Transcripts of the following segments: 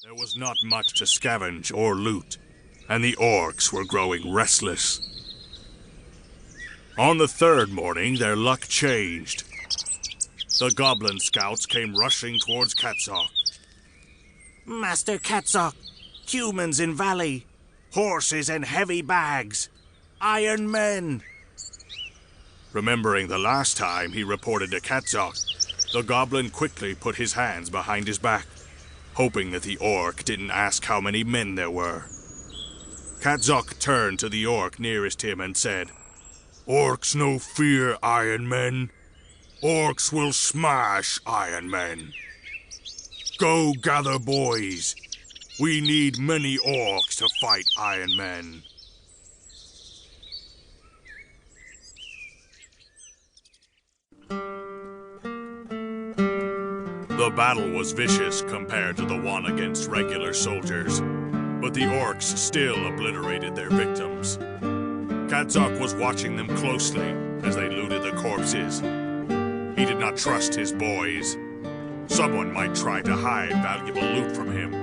There was not much to scavenge or loot, and the orcs were growing restless. On the third morning, their luck changed. The goblin scouts came rushing towards Katzok. Master Katzok, humans in valley, horses and heavy bags, iron men. Remembering the last time he reported to Katzok, the goblin quickly put his hands behind his back, hoping that the orc didn't ask how many men there were. Katzok turned to the orc nearest him and said, "Orcs no fear Iron Men. Orcs will smash Iron Men. Go gather boys. We need many orcs to fight Iron Men." The battle was vicious compared to the one against regular soldiers, but the orcs still obliterated their victims. Katzok was watching them closely as they looted the corpses. He did not trust his boys. Someone might try to hide valuable loot from him.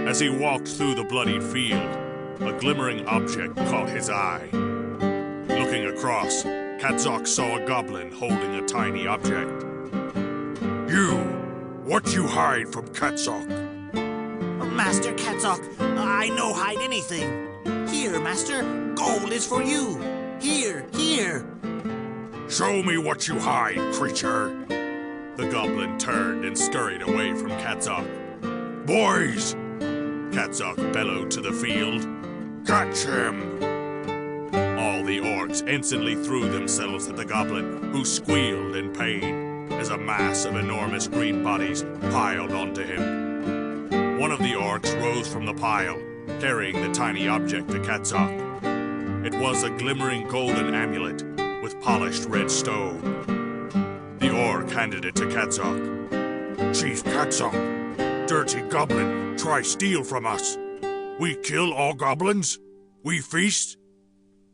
As he walked through the bloodied field, a glimmering object caught his eye. Looking across, Katzok saw a goblin holding a tiny object. "You! What you hide from Katzok?" Master Katzok, I no hide anything. Here, master, gold is for you. Here. "Show me what you hide, creature." The goblin turned and scurried away from Katzok. "Boys!" Katzok bellowed to the field. "Catch him!" All the orcs instantly threw themselves at the goblin, who squealed in pain as a mass of enormous green bodies piled onto him. One of the orcs rose from the pile, carrying the tiny object to Katzok. It was a glimmering golden amulet with polished red stone. The orc handed it to Katzok. "Chief Katzok, dirty goblin, try steal from us. We kill all goblins? We feast?"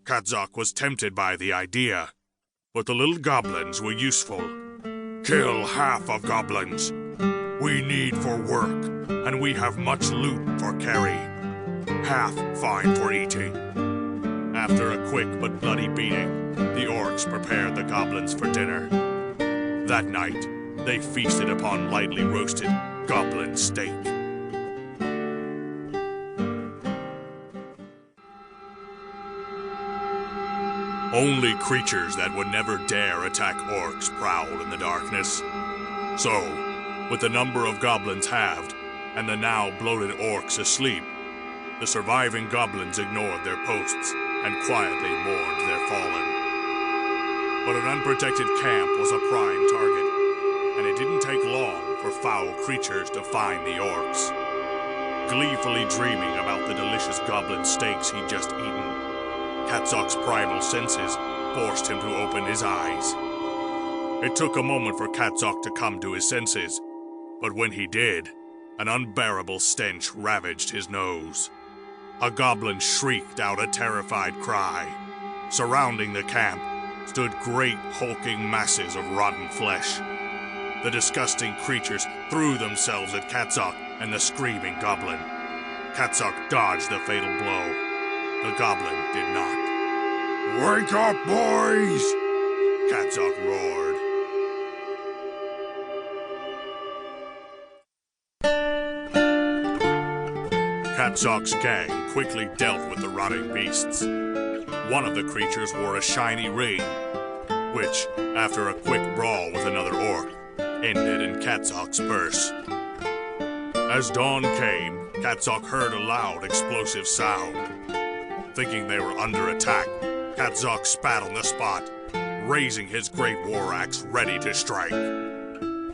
Katzok was tempted by the idea, but the little goblins were useful. "Kill half of goblins. We need for work, and we have much loot for carry. Half fine for eating." After a quick but bloody beating, the orcs prepared the goblins for dinner. That night, they feasted upon lightly roasted goblin steak. Only creatures that would never dare attack orcs prowled in the darkness. So, with the number of goblins halved, and the now bloated orcs asleep, the surviving goblins ignored their posts and quietly mourned their fallen. But an unprotected camp was a prime target, and it didn't take long for foul creatures to find the orcs. Gleefully dreaming about the delicious goblin steaks he'd just eaten, Katzok's primal senses forced him to open his eyes. It took a moment for Katzok to come to his senses, but when he did, an unbearable stench ravaged his nose. A goblin shrieked out a terrified cry. Surrounding the camp stood great hulking masses of rotten flesh. The disgusting creatures threw themselves at Katzok and the screaming goblin. Katzok dodged the fatal blow. The goblin did not. "Wake up, boys!" Katzok roared. Katzok's gang quickly dealt with the rotting beasts. One of the creatures wore a shiny ring, which, after a quick brawl with another orc, ended in Katzok's purse. As dawn came, Katzok heard a loud explosive sound. Thinking they were under attack, Katzok spat on the spot, raising his great war axe ready to strike.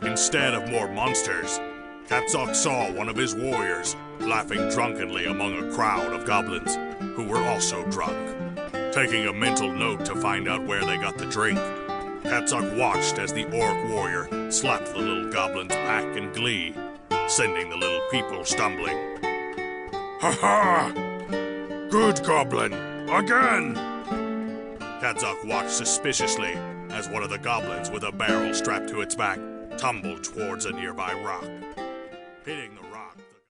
Instead of more monsters, Katzok saw one of his warriors laughing drunkenly among a crowd of goblins who were also drunk. Taking a mental note to find out where they got the drink, Katzok watched as the orc warrior slapped the little goblin's back in glee, sending the little people stumbling. "Ha ha! Good goblin! Again!" Katzok watched suspiciously as one of the goblins with a barrel strapped to its back tumbled towards a nearby rock, hitting the